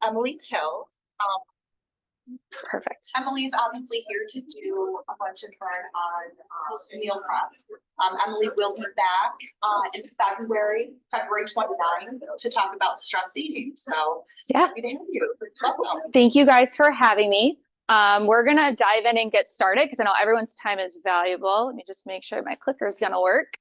Emily Till. Perfect. Emily's obviously here to do a bunch of fun on meal prep. Emily will be back in February 29th to talk about stress eating. So yeah, happy to have you. Welcome. Thank you guys for having me. We're gonna dive in and get started because I know everyone's time is valuable. Let me just make sure my clicker is gonna work.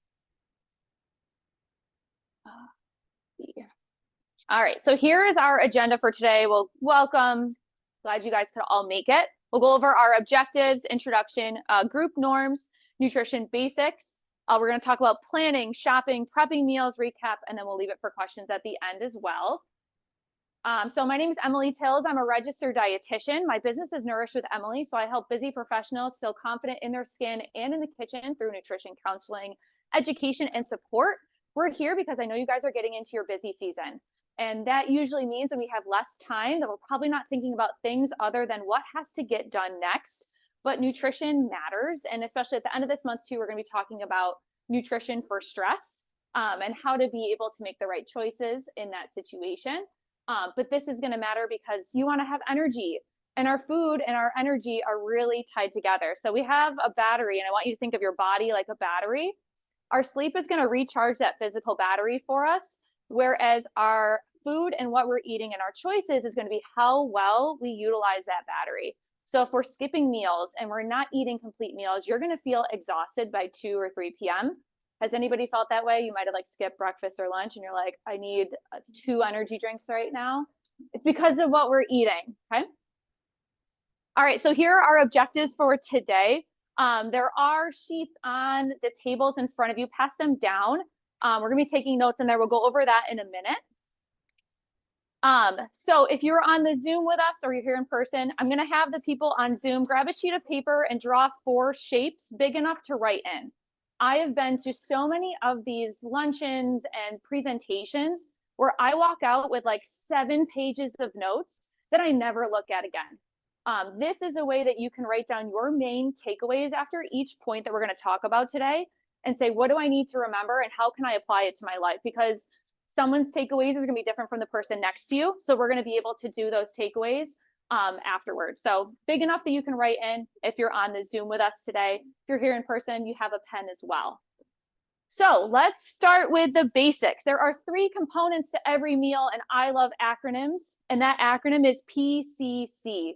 All right, so here is our agenda for today. Well, welcome. Glad you guys could all make it. We'll go over our objectives, introduction, group norms, nutrition basics. We're going to talk about planning, shopping, prepping meals, recap, and then we'll leave it for questions at the end as well. So my name is Emily Tills. I'm a registered dietitian. My business is Nourish with Emily, so I help busy professionals feel confident in their skin and in the kitchen through nutrition counseling, education, and support. We're here because I know you guys are getting into your busy season. And that usually means when we have less time that we're probably not thinking about things other than what has to get done next. But nutrition matters. And especially at the end of this month too, we're going to be talking about nutrition for stress and how to be able to make the right choices in that situation. But this is going to matter because you want to have energy, and our food and our energy are really tied together. So we have a battery, and I want you to think of your body like a battery. Our sleep is going to recharge that physical battery for us, whereas our food and what we're eating and our choices is going to be how well we utilize that battery. So if we're skipping meals and we're not eating complete meals, you're going to feel exhausted by 2 or 3 p.m. Has anybody felt that way? You might have like skipped breakfast or lunch and you're like, I need 2 energy drinks right now. It's because of what we're eating. Okay. All right. So here are our objectives for today. There are sheets on the tables in front of you. Pass them down. We're going to be taking notes in there. We'll go over that in a minute. So if you're on the Zoom with us or you're here in person, I'm going to have the people on Zoom grab a sheet of paper and draw 4 shapes big enough to write in. I have been to so many of these luncheons and presentations where I walk out with like 7 pages of notes that I never look at again. This is a way that you can write down your main takeaways after each point that we're going to talk about today and say, what do I need to remember and how can I apply it to my life? Because someone's takeaways is going to be different from the person next to you. So we're going to be able to do those takeaways afterwards. So big enough that you can write in if you're on the Zoom with us today. If you're here in person, you have a pen as well. So let's start with the basics. There are 3 components to every meal, and I love acronyms. And that acronym is PCC.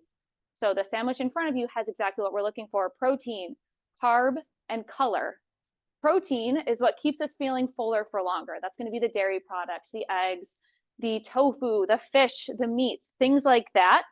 So the sandwich in front of you has exactly what we're looking for: protein, carb, and color. Protein is what keeps us feeling fuller for longer. That's going to be the dairy products, the eggs, the tofu, the fish, the meats, things like that.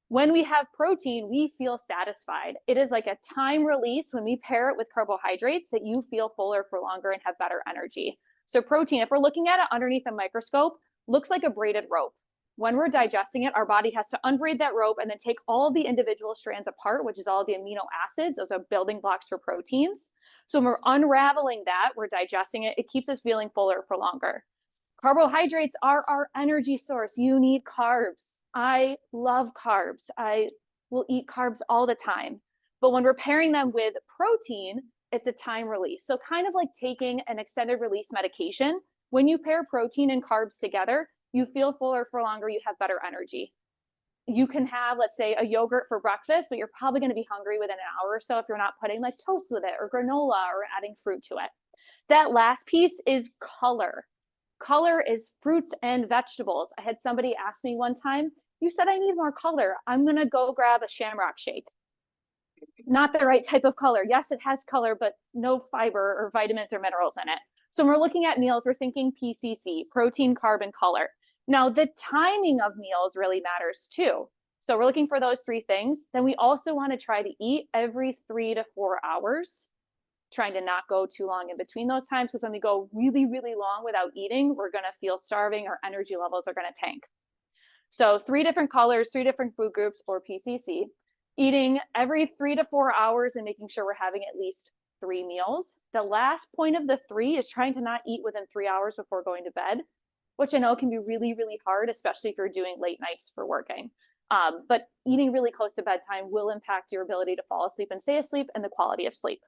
When we have protein, we feel satisfied. It is like a time release when we pair it with carbohydrates that you feel fuller for longer and have better energy. So protein, if we're looking at it underneath a microscope, looks like a braided rope. When we're digesting it, our body has to unbraid that rope and then take all of the individual strands apart, which is all the amino acids. Those are building blocks for proteins. So when we're unraveling that, we're digesting it, it keeps us feeling fuller for longer. Carbohydrates are our energy source. You need carbs. I love carbs. I will eat carbs all the time. But when we're pairing them with protein, it's a time release. So kind of like taking an extended release medication. When you pair protein and carbs together, you feel fuller for longer, you have better energy. You can have, let's say, a yogurt for breakfast, but you're probably going to be hungry within an hour or so if you're not putting like toast with it or granola or adding fruit to it. That last piece is color. Color is fruits and vegetables. I had somebody ask me one time, you said I need more color. I'm going to go grab a Shamrock shake. Not the right type of color. Yes, it has color, but no fiber or vitamins or minerals in it. So when we're looking at meals, we're thinking PCC, protein, carb, and color. Now, the timing of meals really matters too. So we're looking for those 3 things. Then we also want to try to eat every 3 to 4 hours, trying to not go too long in between those times, because when we go really, really long without eating, we're going to feel starving, our energy levels are going to tank. So 3 different colors, 3 different food groups, or PCC, eating every 3 to 4 hours and making sure we're having at least 3 meals. The last point of the 3 is trying to not eat within 3 hours before going to bed, which I know can be really, really hard, especially if you're doing late nights for working. But eating really close to bedtime will impact your ability to fall asleep and stay asleep and the quality of sleep.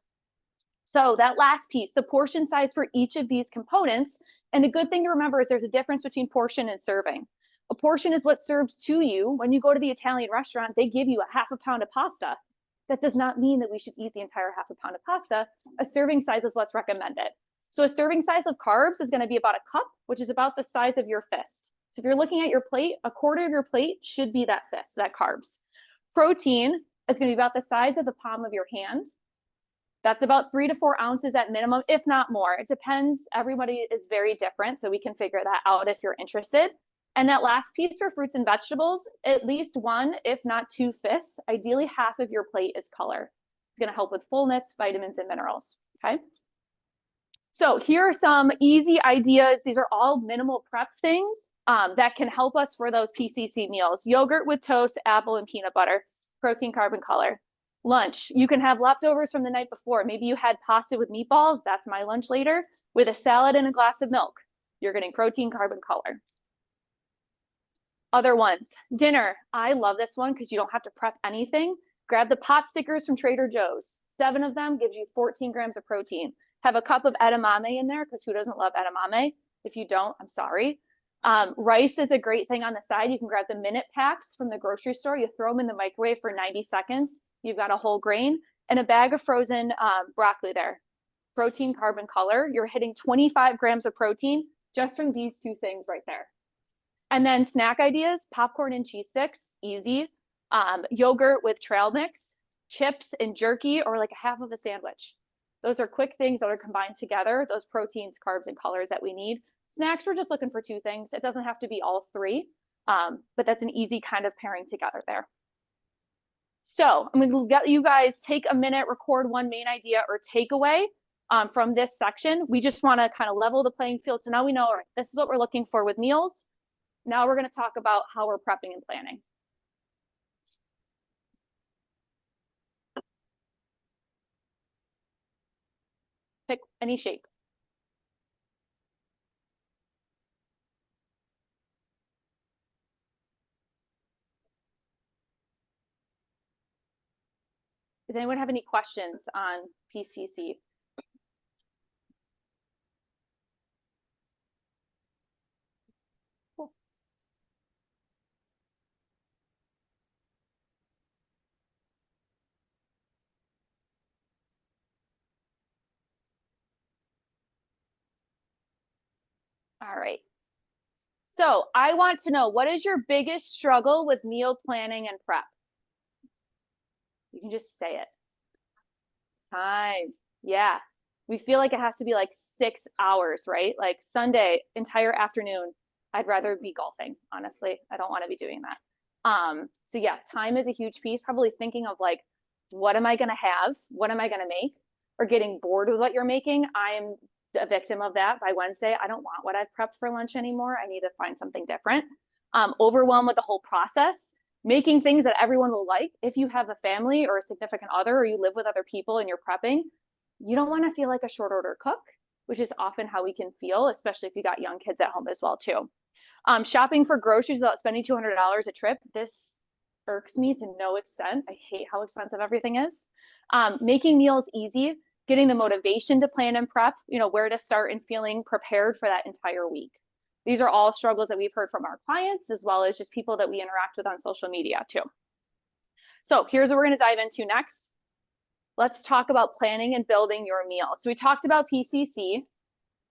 So that last piece, the portion size for each of these components, and a good thing to remember is there's a difference between portion and serving. A portion is what's served to you. When you go to the Italian restaurant, they give you a half a pound of pasta. That does not mean that we should eat the entire half a pound of pasta. A serving size is what's recommended. So a serving size of carbs is going to be about a cup, which is about the size of your fist. So if you're looking at your plate, a quarter of your plate should be that fist, that carbs. Protein is going to be about the size of the palm of your hand. That's about 3 to 4 ounces at minimum, if not more. It depends. Everybody is very different, so we can figure that out if you're interested. And that last piece for fruits and vegetables, at least 1, if not 2 fists. Ideally, half of your plate is color. It's going to help with fullness, vitamins, and minerals. Okay. So here are some easy ideas. These are all minimal prep things that can help us for those PCC meals. Yogurt with toast, apple, and peanut butter, protein, carb, and color. Lunch, you can have leftovers from the night before. Maybe you had pasta with meatballs. That's my lunch later, with a salad and a glass of milk. You're getting protein, carb, and color. Other ones, dinner. I love this one because you don't have to prep anything. Grab the pot stickers from Trader Joe's. 7 of them gives you 14 grams of protein. Have a cup of edamame in there because who doesn't love edamame? If you don't, I'm sorry. Rice is a great thing on the side. You can grab the minute packs from the grocery store. You throw them in the microwave for 90 seconds. You've got a whole grain and a bag of frozen broccoli there. Protein, carb, and color. You're hitting 25 grams of protein just from these 2 things right there. And then snack ideas, popcorn and cheese sticks, easy. Yogurt with trail mix, chips and jerky, or like a half of a sandwich. Those are quick things that are combined together, those proteins, carbs, and colors that we need. Snacks, we're just looking for 2 things. It doesn't have to be all 3, but that's an easy kind of pairing together there. So I'm going to let you guys take a minute, record 1 main idea or takeaway from this section. We just want to kind of level the playing field. So now we know, all right, this is what we're looking for with meals. Now we're going to talk about how we're prepping and planning. Pick any shape. Does anyone have any questions on PCC? Cool. All right. So I want to know, what is your biggest struggle with meal planning and prep? You can just say it. Time. Yeah. We feel like it has to be like 6 hours, right? Like Sunday, entire afternoon. I'd rather be golfing, honestly. I don't want to be doing that. So yeah, time is a huge piece. Probably thinking of like, what am I going to have? What am I going to make? Or getting bored with what you're making. I am a victim of that. By Wednesday, I don't want what I've prepped for lunch anymore. I need to find something different. Overwhelmed with the whole process. Making things that everyone will like. If you have a family or a significant other, or you live with other people and you're prepping, you don't want to feel like a short order cook, which is often how we can feel, especially if you got young kids at home as well too. Shopping for groceries without spending $200 a trip. This irks me to no extent. I hate how expensive everything is. Making meals easy, getting the motivation to plan and prep, where to start and feeling prepared for that entire week. These are all struggles that we've heard from our clients, as well as just people that we interact with on social media too. So here's what we're going to dive into next. Let's talk about planning and building your meal. So we talked about PCC,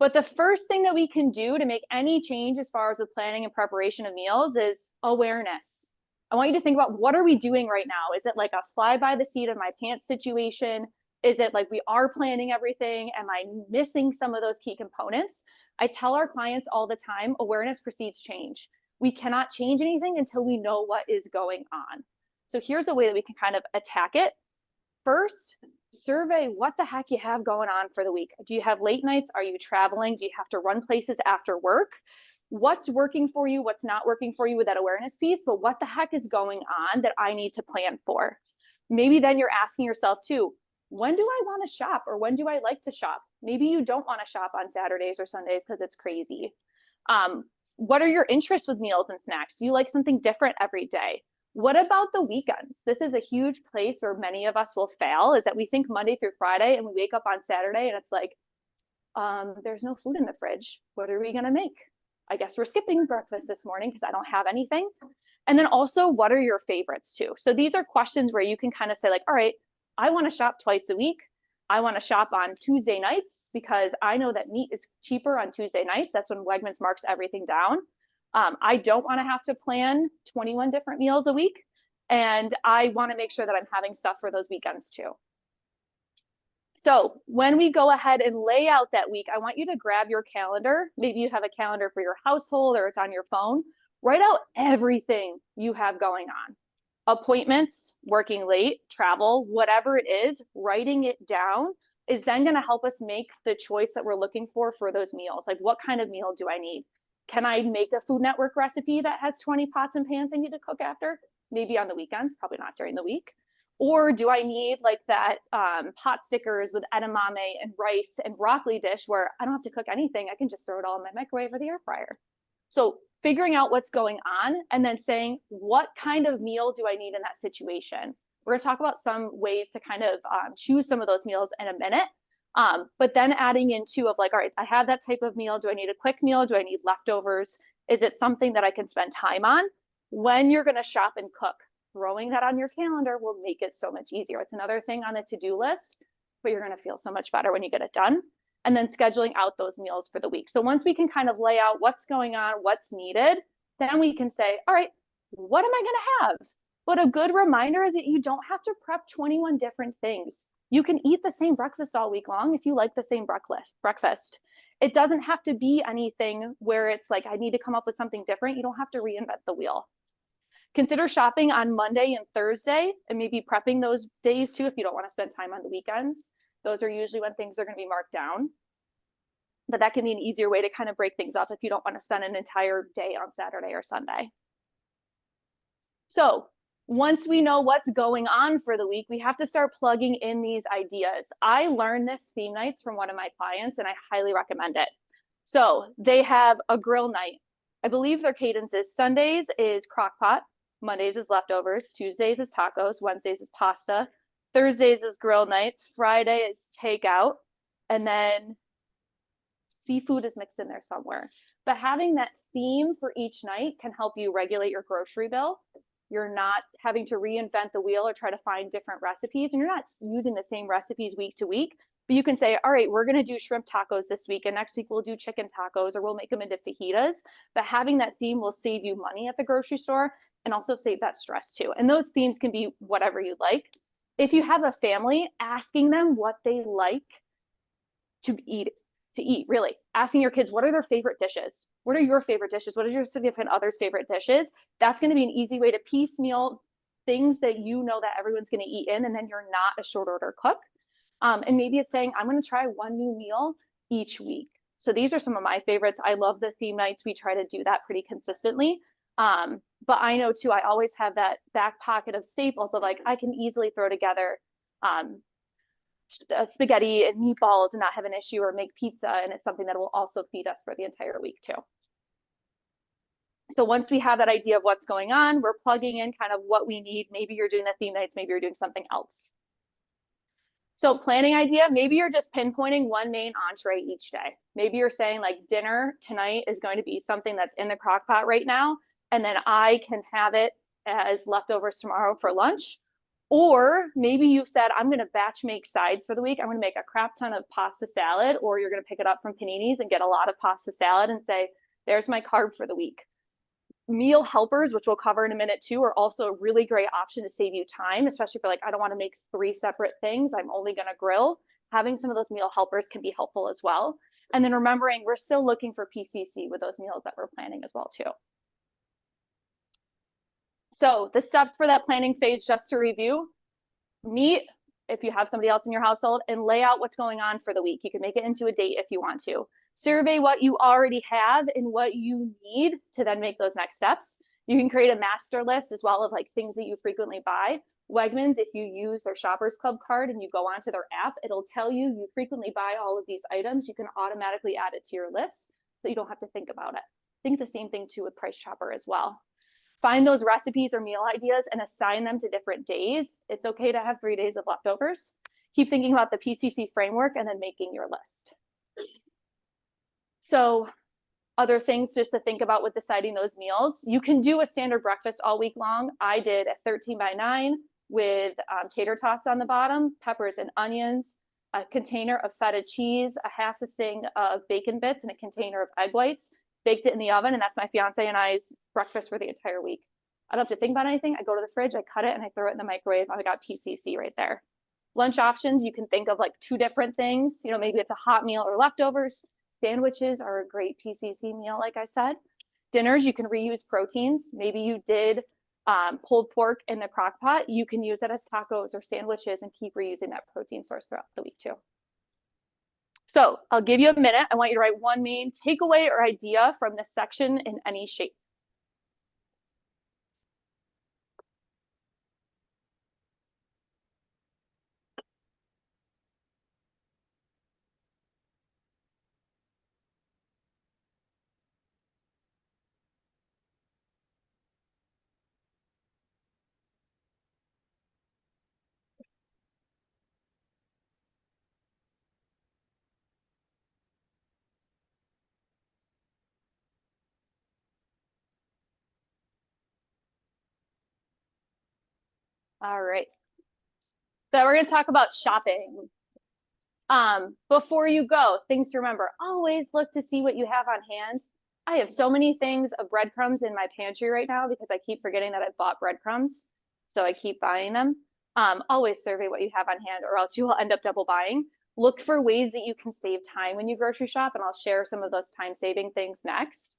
but the first thing that we can do to make any change as far as with planning and preparation of meals is awareness. I want you to think about, what are we doing right now? Is it like a fly by the seat of my pants situation? Is it like we are planning everything? Am I missing some of those key components? I tell our clients all the time, awareness precedes change. We cannot change anything until we know what is going on. So here's a way that we can kind of attack it. First, survey what the heck you have going on for the week. Do you have late nights? Are you traveling? Do you have to run places after work? What's working for you? What's not working for you with that awareness piece? But what the heck is going on that I need to plan for? Maybe then you're asking yourself too, when do I want to shop, or when do I like to shop? Maybe you don't want to shop on Saturdays or Sundays because it's crazy. What are your interests with meals and snacks? Do you like something different every day? What about the weekends? This is a huge place where many of us will fail, is that we think Monday through Friday and we wake up on Saturday and it's like, there's no food in the fridge. What are we going to make? I guess we're skipping breakfast this morning because I don't have anything. And then also, what are your favorites too? So these are questions where you can kind of say like, all right, I want to shop twice a week. I want to shop on Tuesday nights because I know that meat is cheaper on Tuesday nights. That's when Wegmans marks everything down. I don't want to have to plan 21 different meals a week. And I want to make sure that I'm having stuff for those weekends too. So when we go ahead and lay out that week, I want you to grab your calendar. Maybe you have a calendar for your household or it's on your phone. Write out everything you have going on. Appointments, working late, travel, whatever it is, writing it down is then going to help us make the choice that we're looking for those meals. Like, what kind of meal do I need? Can I make a Food Network recipe that has 20 pots and pans I need to cook after? Maybe on the weekends, probably not during the week. Or do I need like that pot stickers with edamame and rice and broccoli dish where I don't have to cook anything. I can just throw it all in my microwave or the air fryer. So figuring out what's going on and then saying, what kind of meal do I need in that situation? We're gonna talk about some ways to kind of choose some of those meals in a minute. But then adding into of like, all right, I have that type of meal. Do I need a quick meal? Do I need leftovers? Is it something that I can spend time on? When you're gonna shop and cook, throwing that on your calendar will make it so much easier. It's another thing on the to-do list, but you're gonna feel so much better when you get it done. And then scheduling out those meals for the week. So once we can kind of lay out what's going on, what's needed, then we can say, all right, what am I gonna have? But a good reminder is that you don't have to prep 21 different things. You can eat the same breakfast all week long if you like the same breakfast. It doesn't have to be anything where it's like, I need to come up with something different. You don't have to reinvent the wheel. Consider shopping on Monday and Thursday and maybe prepping those days too if you don't want to spend time on the weekends. Those are usually when things are going to be marked down. But that can be an easier way to kind of break things up if you don't want to spend an entire day on Saturday or Sunday. So once we know what's going on for the week, we have to start plugging in these ideas. I learned this theme nights from one of my clients and I highly recommend it. So they have a grill night. I believe their cadence is Sundays is crock pot, Mondays is leftovers, Tuesdays is tacos, Wednesdays is pasta, Thursdays is grill night, Friday is takeout, and then seafood is mixed in there somewhere. But having that theme for each night can help you regulate your grocery bill. You're not having to reinvent the wheel or try to find different recipes, and you're not using the same recipes week to week. But you can say, all right, we're going to do shrimp tacos this week, and next week we'll do chicken tacos, or we'll make them into fajitas. But having that theme will save you money at the grocery store and also save that stress too. And those themes can be whatever you like. If you have a family, asking them what they like to eat, really. Asking your kids, what are their favorite dishes? What are your favorite dishes? What are your significant other's favorite dishes? That's going to be an easy way to piecemeal things that you know that everyone's going to eat in, and then you're not a short order cook. And maybe it's saying, I'm going to try one new meal each week. So these are some of my favorites. I love the theme nights. We try to do that pretty consistently. But I know too, I always have that back pocket of staples of like, I can easily throw together spaghetti and meatballs and not have an issue, or make pizza. And it's something that will also feed us for the entire week too. So once we have that idea of what's going on, we're plugging in kind of what we need. Maybe you're doing the theme nights, maybe you're doing something else. So planning idea, maybe you're just pinpointing one main entree each day. Maybe you're saying like dinner tonight is going to be something that's in the crock pot right now, and then I can have it as leftovers tomorrow for lunch. Or maybe you've said, I'm going to batch make sides for the week. I'm going to make a crap ton of pasta salad, or you're going to pick it up from Panini's and get a lot of pasta salad and say, there's my carb for the week. Meal helpers, which we'll cover in a minute too, are also a really great option to save you time, especially for like, I don't want to make 3 separate things. I'm only going to grill. Having some of those meal helpers can be helpful as well. And then remembering we're still looking for PCC with those meals that we're planning as well too. So the steps for that planning phase, just to review: meet if you have somebody else in your household and lay out what's going on for the week. You can make it into a date if you want to. Survey what you already have and what you need to then make those next steps. You can create a master list as well of like things that you frequently buy. Wegmans, if you use their Shoppers Club card and you go onto their app, it'll tell you you frequently buy all of these items. You can automatically add it to your list so you don't have to think about it. Think the same thing too with Price Chopper as well. Find those recipes or meal ideas and assign them to different days. It's okay to have 3 days of leftovers. Keep thinking about the PCC framework and then making your list. So Other things just to think about with deciding those meals. You can do a standard breakfast all week long. I did a 13x9 with tater tots on the bottom, peppers and onions, a container of feta cheese, a half a thing of bacon bits, and a container of egg whites. Baked it in the oven, and that's my fiance and I's breakfast for the entire week. I don't have to think about anything. I go to the fridge, I cut it, and I throw it in the microwave. I got PCC right there. Lunch options, you can think of like 2 different things. You know, maybe it's a hot meal or leftovers. Sandwiches are a great PCC meal, like I said. Dinners, you can reuse proteins. Maybe you did pulled pork in the crock pot. You can use it as tacos or sandwiches and keep reusing that protein source throughout the week too. So I'll give you a minute. I want you to write one main takeaway or idea from this section in any shape. All right. So we're going to talk about shopping. Before you go, things to remember, always look to see what you have on hand. I have so many things of breadcrumbs in my pantry right now because I keep forgetting that I bought breadcrumbs. So I keep buying them. Always survey what you have on hand or else you will end up double buying. Look for ways that you can save time when you grocery shop, and I'll share some of those time saving things next.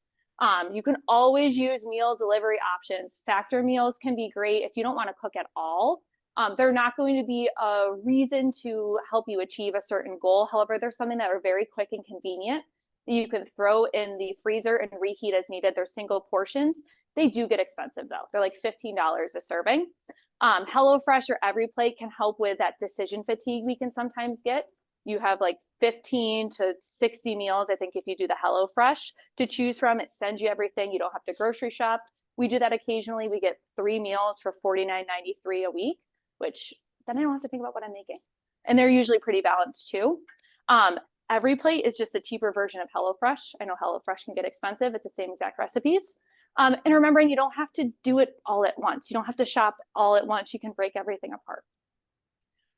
You can always use meal delivery options. Factor meals can be great if you don't want to cook at all. They're not going to be a reason to help you achieve a certain goal. However, there's something that are very quick and convenient that you can throw in the freezer and reheat as needed. They're single portions. They do get expensive though. They're like $15 a serving. HelloFresh or EveryPlate can help with that decision fatigue we can sometimes get. You have like 15 to 60 meals, I think, if you do the HelloFresh to choose from. It sends you everything. You don't have to grocery shop. We do that occasionally. We get 3 meals for $49.93 a week, which then I don't have to think about what I'm making. And they're usually pretty balanced too. EveryPlate is just the cheaper version of HelloFresh. I know HelloFresh can get expensive. It's the same exact recipes. And remembering you don't have to do it all at once. You don't have to shop all at once. You can break everything apart.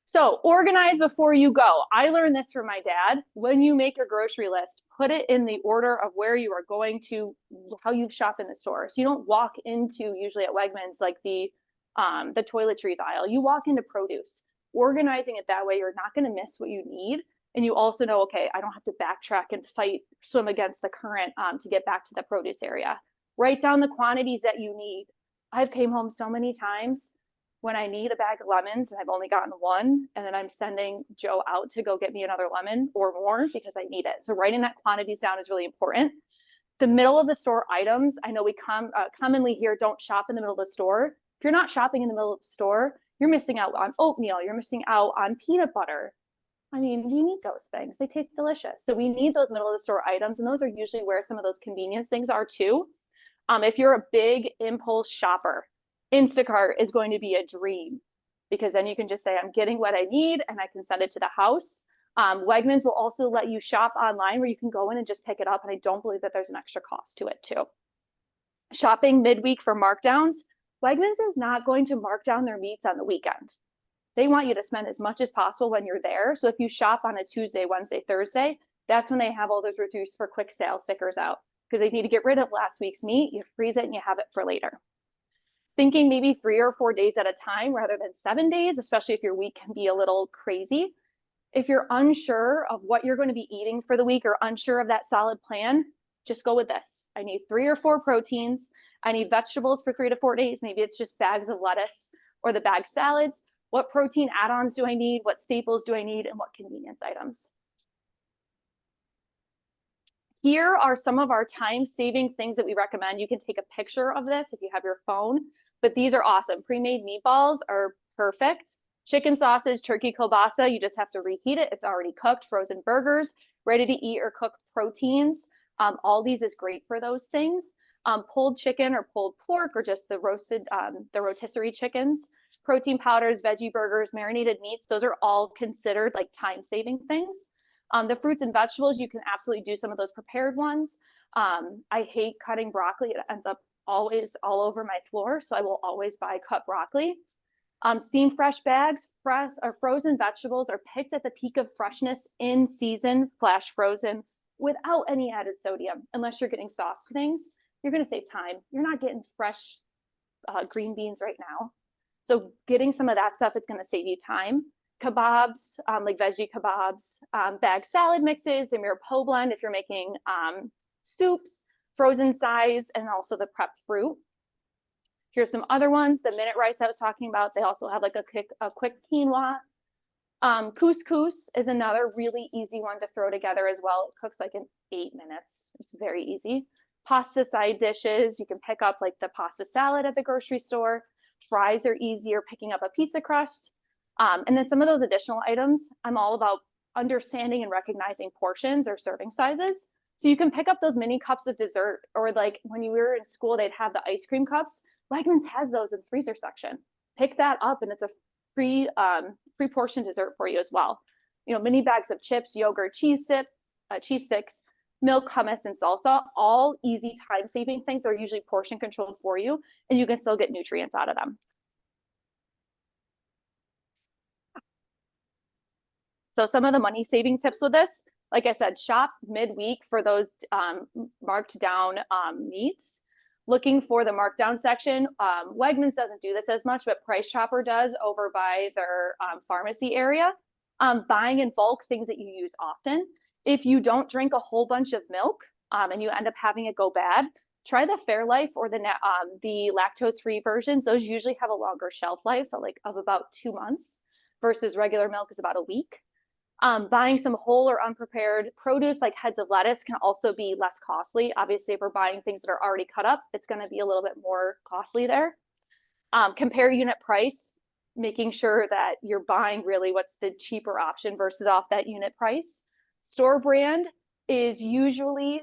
So organize before you go. I learned this from my dad. When you make your grocery list, put it in the order of where you are going to, how you shop in the store. So you don't walk into, usually at Wegmans, like the toiletries aisle. You walk into produce. Organizing it that way, you're not going to miss what you need. And you also know, okay, I don't have to backtrack and swim against the current to get back to the produce area. Write down the quantities that you need. I've came home so many times when I need a bag of lemons and I've only gotten one, and then I'm sending Joe out to go get me another lemon or more because I need it. So writing that quantities down is really important. The middle of the store items, I know we commonly hear don't shop in the middle of the store. If you're not shopping in the middle of the store, you're missing out on oatmeal, you're missing out on peanut butter. I mean, we need those things. They taste delicious. So we need those middle of the store items, and those are usually where some of those convenience things are too. If you're a big impulse shopper, Instacart is going to be a dream because then you can just say, I'm getting what I need and I can send it to the house. Wegmans will also let you shop online where you can go in and just pick it up. And I don't believe that there's an extra cost to it too. Shopping midweek for markdowns. Wegmans is not going to mark down their meats on the weekend. They want you to spend as much as possible when you're there. So if you shop on a Tuesday, Wednesday, Thursday, that's when they have all those reduced for quick sale stickers out because they need to get rid of last week's meat. You freeze it and you have it for later. Thinking maybe 3 or 4 days at a time rather than 7 days, especially if your week can be a little crazy. If you're unsure of what you're going to be eating for the week or unsure of that solid plan, just go with this. I need 3 or 4 proteins. I need vegetables for 3 to 4 days. Maybe it's just bags of lettuce or the bag salads. What protein add-ons do I need? What staples do I need? And what convenience items? Here are some of our time-saving things that we recommend. You can take a picture of this if you have your phone, but these are awesome. Pre-made meatballs are perfect. Chicken sausage, turkey kielbasa, you just have to reheat it. It's already cooked. Frozen burgers, ready to eat or cooked proteins. Aldi's is great for those things. Pulled chicken or pulled pork or just the roasted, the rotisserie chickens. Protein powders, veggie burgers, marinated meats, those are all considered like time-saving things. The fruits and vegetables, you can absolutely do some of those prepared ones. I hate cutting broccoli. It ends up always all over my floor, so I will always buy cut broccoli. Steamed fresh bags, fresh or frozen vegetables are picked at the peak of freshness in season, flash frozen, without any added sodium. Unless you're getting sauce things, you're going to save time. You're not getting fresh green beans right now. So getting some of that stuff is going to save you time. Kebabs, like veggie kebabs, bag salad mixes, the Mirepoix blend if you're making soups, frozen sides, and also the prep fruit. Here's some other ones. The minute rice I was talking about, they also have like a quick quinoa. Couscous is another really easy one to throw together as well. It cooks like in 8 minutes. It's very easy. Pasta side dishes, you can pick up like the pasta salad at the grocery store. Fries are easier, picking up a pizza crust. And then some of those additional items, I'm all about understanding and recognizing portions or serving sizes. So you can pick up those mini cups of dessert, or like when you were in school, they'd have the ice cream cups. Wegmans has those in the freezer section. Pick that up and it's a free portion dessert for you as well. You know, mini bags of chips, yogurt, cheese sticks, milk, hummus, and salsa, all easy time-saving things that are usually portion controlled for you, and you can still get nutrients out of them. So some of the money saving tips with this, like I said, shop midweek for those marked down meats. Looking for the markdown section. Wegmans doesn't do this as much, but Price Chopper does over by their pharmacy area. Buying in bulk things that you use often. If you don't drink a whole bunch of milk and you end up having it go bad, try the Fairlife or the lactose-free versions. Those usually have a longer shelf life of about 2 months versus regular milk is about a week. Buying some whole or unprepared produce like heads of lettuce can also be less costly. Obviously, if we're buying things that are already cut up, it's going to be a little bit more costly there. Compare unit price, making sure that you're buying really what's the cheaper option versus off that unit price. Store brand is usually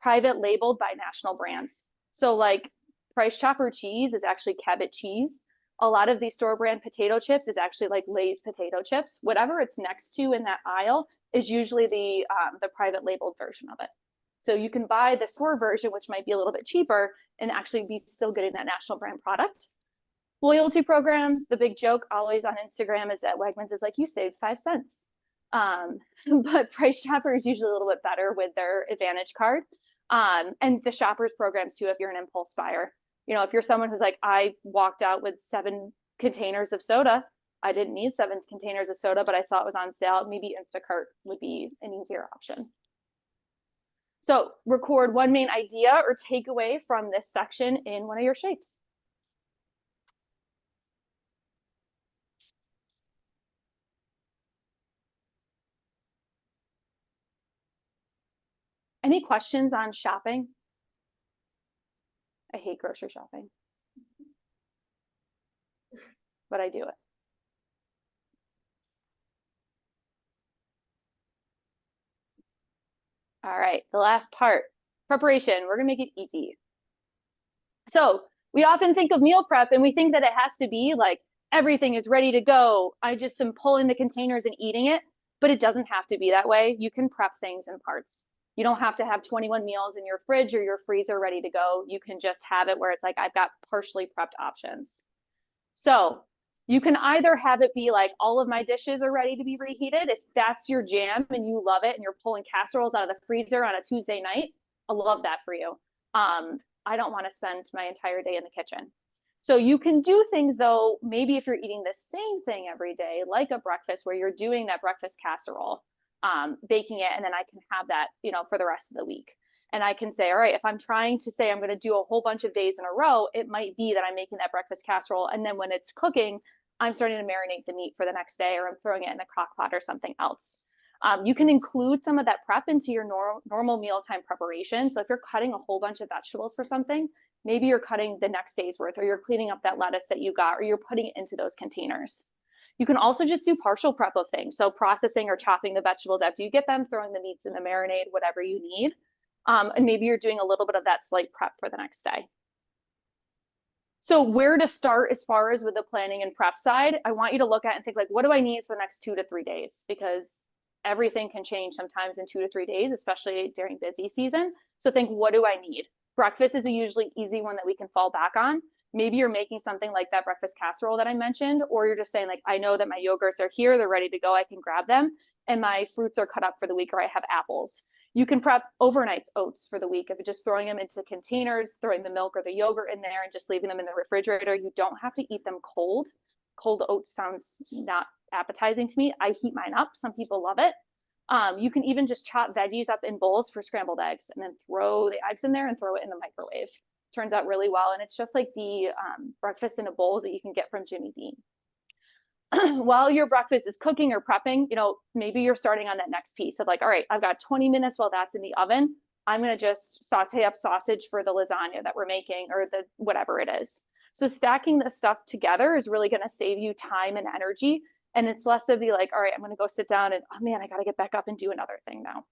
private labeled by national brands. So like Price Chopper cheese is actually Cabot cheese. A lot of these store brand potato chips is actually like Lay's potato chips. Whatever it's next to in that aisle is usually the private labeled version of it. So you can buy the store version, which might be a little bit cheaper, and actually be still getting that national brand product. Loyalty programs, the big joke always on Instagram is that Wegmans is like, you saved 5 cents. But Price Chopper is usually a little bit better with their Advantage card. And the shoppers programs too, if you're an impulse buyer. You know, if you're someone who's like, I walked out with 7 containers of soda, I didn't need 7 containers of soda, but I saw it was on sale, maybe Instacart would be an easier option. So record one main idea or takeaway from this section in one of your shapes. Any questions on shopping? I hate grocery shopping, but I do it. All right, the last part, preparation. We're gonna make it easy. So we often think of meal prep and we think that it has to be like everything is ready to go. I just am pulling the containers and eating it, but it doesn't have to be that way. You can prep things in parts. You don't have to have 21 meals in your fridge or your freezer ready to go. You can just have it where it's like, I've got partially prepped options. So you can either have it be like all of my dishes are ready to be reheated. If that's your jam and you love it and you're pulling casseroles out of the freezer on a Tuesday night, I love that for you. I don't want to spend my entire day in the kitchen. So you can do things though, maybe if you're eating the same thing every day, like a breakfast where you're doing that breakfast casserole, baking it, and then I can have that, you know, for the rest of the week. And I can say, all right, if I'm trying to say I'm going to do a whole bunch of days in a row, it might be that I'm making that breakfast casserole. And then when it's cooking, I'm starting to marinate the meat for the next day, or I'm throwing it in the crock pot or something else. You can include some of that prep into your normal mealtime preparation. So if you're cutting a whole bunch of vegetables for something, maybe you're cutting the next day's worth, or you're cleaning up that lettuce that you got, or you're putting it into those containers. You can also just do partial prep of things. So processing or chopping the vegetables after you get them, throwing the meats in the marinade, whatever you need. And maybe you're doing a little bit of that slight prep for the next day. So where to start as far as with the planning and prep side, I want you to look at and think like, what do I need for the next 2 to 3 days? Because Everything can change sometimes in 2 to 3 days, especially during busy season. So think, what do I need? Breakfast is a usually easy one that we can fall back on. Maybe you're making something like that breakfast casserole that I mentioned, or you're just saying like, I know that my yogurts are here, they're ready to go, I can grab them, and my fruits are cut up for the week, or I have apples. You can prep overnight oats for the week of just throwing them into containers, throwing the milk or the yogurt in there and just leaving them in the refrigerator. You don't have to eat them cold. Cold oats sounds not appetizing to me. I heat mine up. Some people love it. You can even just chop veggies up in bowls for scrambled eggs and then throw the eggs in there and throw it in the microwave. Turns out really well. And it's just like the breakfast in a bowl that you can get from Jimmy Dean. While your breakfast is cooking or prepping, you know, maybe you're starting on that next piece of like, all right, I've got 20 minutes while that's in the oven. I'm going to just saute up sausage for the lasagna that we're making, or the whatever it is. So stacking this stuff together is really going to save you time and energy. And it's less of the like, all right, I'm going to go sit down and, oh man, I got to get back up and do another thing now.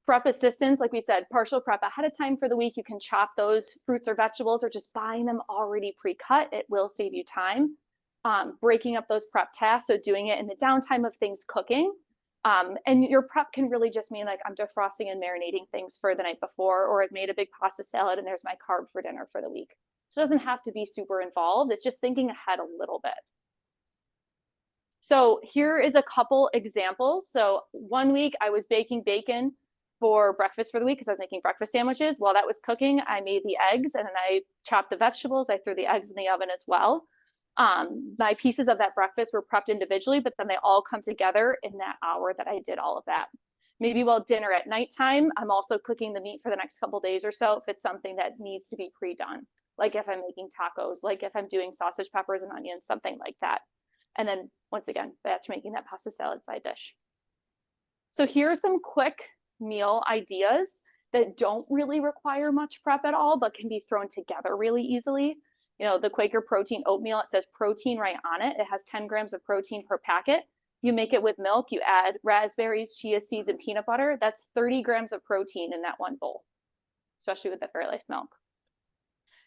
Prep assistance, like we said, partial prep ahead of time for the week. You can chop those fruits or vegetables, or just buying them already pre-cut. It will save you time. Breaking up those prep tasks, so doing it in the downtime of things cooking. And your prep can really just mean like, I'm defrosting and marinating things for the night before, or I've made a big pasta salad and there's my carb for dinner for the week. So it doesn't have to be super involved. It's just thinking ahead a little bit. So here is a couple examples. So one week I was baking bacon for breakfast for the week because I was making breakfast sandwiches. While that was cooking, I made the eggs and then I chopped the vegetables. I threw the eggs in the oven as well. My pieces of that breakfast were prepped individually, but then they all come together in that hour that I did all of that. Maybe while dinner at nighttime, I'm also cooking the meat for the next couple days or so if it's something that needs to be pre-done. Like if I'm making tacos, like if I'm doing sausage, peppers, and onions, something like that. And then once again, batch making that pasta salad side dish. So here are some quick meal ideas that don't really require much prep at all, but can be thrown together really easily. You know, the Quaker protein oatmeal, it says protein right on it. It has 10 grams of protein per packet. You make it with milk, you add raspberries, chia seeds, and peanut butter. That's 30 grams of protein in that one bowl, especially with the Fairlife milk.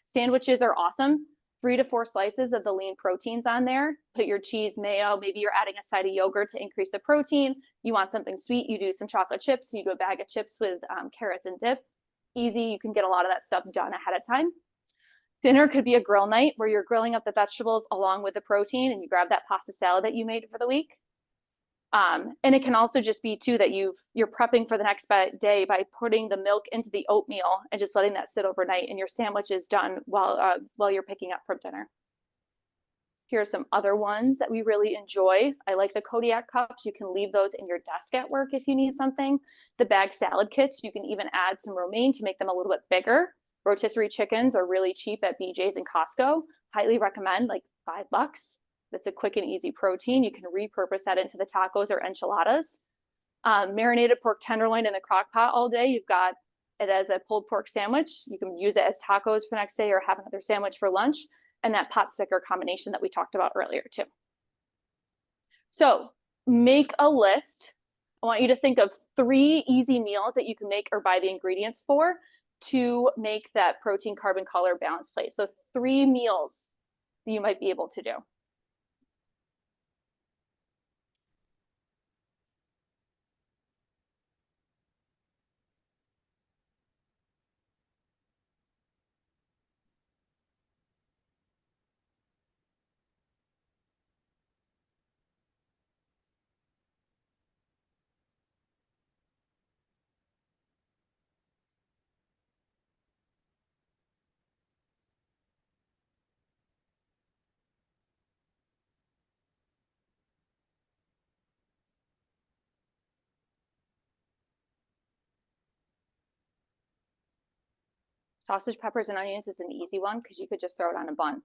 Sandwiches are awesome. 3 to 4 slices of the lean proteins on there. Put your cheese, mayo, maybe you're adding a side of yogurt to increase the protein. You want something sweet, you do some chocolate chips. You do a bag of chips with carrots and dip. Easy, you can get a lot of that stuff done ahead of time. Dinner could be a grill night where you're grilling up the vegetables along with the protein and you grab that pasta salad that you made for the week. And it can also just be too that you're prepping for the next day by putting the milk into the oatmeal and just letting that sit overnight, and your sandwich is done while you're picking up from dinner. Here's some other ones that we really enjoy. I like the Kodiak cups. You can leave those in your desk at work if you need something. The bag salad kits, you can even add some romaine to make them a little bit bigger. Rotisserie chickens are really cheap at BJ's and Costco. Highly recommend, like $5. That's a quick and easy protein. You can repurpose that into the tacos or enchiladas. Marinated pork tenderloin in the crock pot all day. You've got it as a pulled pork sandwich. You can use it as tacos for the next day or have another sandwich for lunch. And that pot sticker combination that we talked about earlier too. So make a list. I want you to think of 3 easy meals that you can make or buy the ingredients for to make that protein, carb, and color balance plate. So 3 meals that you might be able to do. Sausage, peppers, and onions is an easy one because you could just throw it on a bun.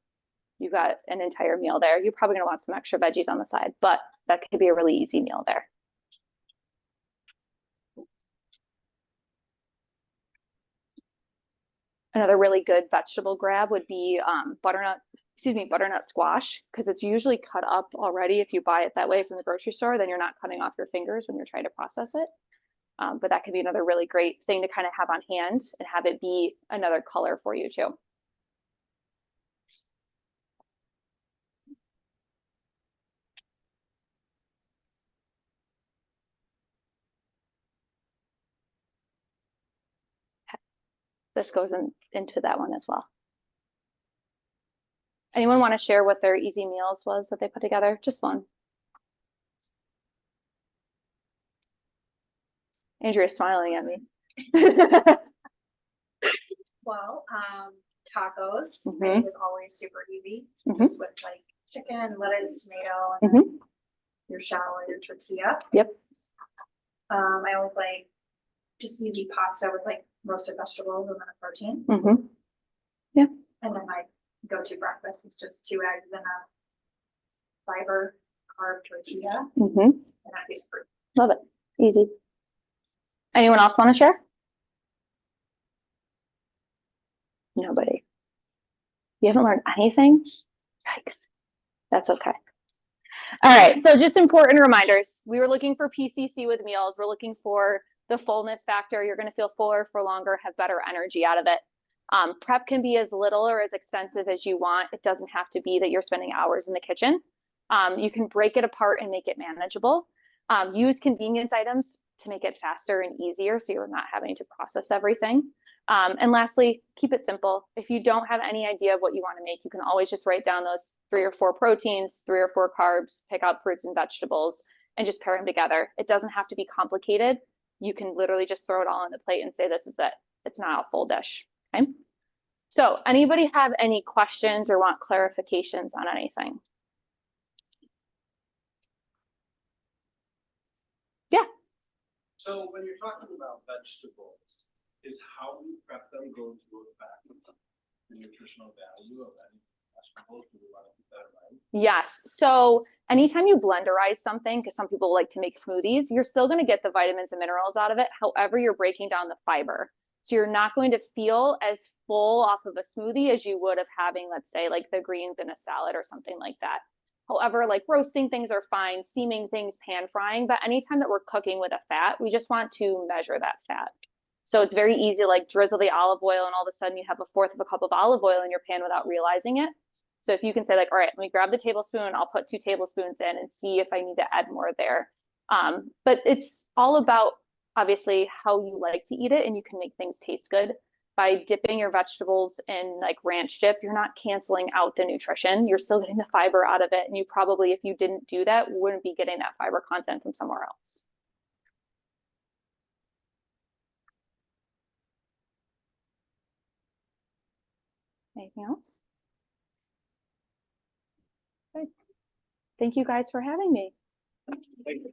You got an entire meal there. You're probably gonna want some extra veggies on the side, but that could be a really easy meal there. Another really good vegetable grab would be butternut squash, because it's usually cut up already. If you buy it that way from the grocery store, then you're not cutting off your fingers when you're trying to process it. But that could be another really great thing to kind of have on hand and have it be another color for you too. this goes into that one as well. Anyone want to share what their easy meals was that they put together? Just one. Andrea's smiling at me. Well, tacos, I Mhm. think is always super easy, Mhm. just with like chicken, lettuce, tomato, and Mhm. your shallot or tortilla. Yep. I always like just easy pasta with like roasted vegetables and then a protein. Mhm. And then my go-to breakfast is just 2 eggs and a fiber carb tortilla, Mhm. and that is fruit. Love it. Easy. Anyone else want to share? Nobody. You haven't learned anything? Yikes. That's okay. All right. So just important reminders. We were looking for PCC with meals. We're looking for the fullness factor. You're going to feel fuller for longer, have better energy out of it. Prep can be as little or as extensive as you want. It doesn't have to be that you're spending hours in the kitchen. You can break it apart and make it manageable. Use convenience items to make it faster and easier so you're not having to process everything. And lastly, keep it simple. If you don't have any idea of what you want to make, you can always just write down those 3 or 4 proteins, 3 or 4 carbs, pick out fruits and vegetables, and just pair them together. It doesn't have to be complicated. You can literally just throw it all on the plate and say, this is it. It's not a full dish. Okay. So anybody have any questions or want clarifications on anything? Yeah. So when you're talking about vegetables, is how we prep them going to affect the nutritional value of any vegetables? Do we want to keep that in mind? Yes. So anytime you blenderize something, because some people like to make smoothies, you're still going to get the vitamins and minerals out of it. However, you're breaking down the fiber. So you're not going to feel as full off of a smoothie as you would of having, let's say, like the greens in a salad or something like that. However, like roasting things are fine, steaming things, pan frying, but anytime that we're cooking with a fat, we just want to measure that fat. So it's very easy, like drizzle the olive oil and all of a sudden you have 1/4 of a cup of olive oil in your pan without realizing it. So if you can say like, all right, let me grab the tablespoon, I'll put 2 tablespoons in and see if I need to add more there. But it's all about obviously how you like to eat it, and you can make things taste good. By dipping your vegetables in like ranch dip, you're not canceling out the nutrition. You're still getting the fiber out of it. And you probably, if you didn't do that, wouldn't be getting that fiber content from somewhere else. Anything else? Okay. Thank you guys for having me. Thank you.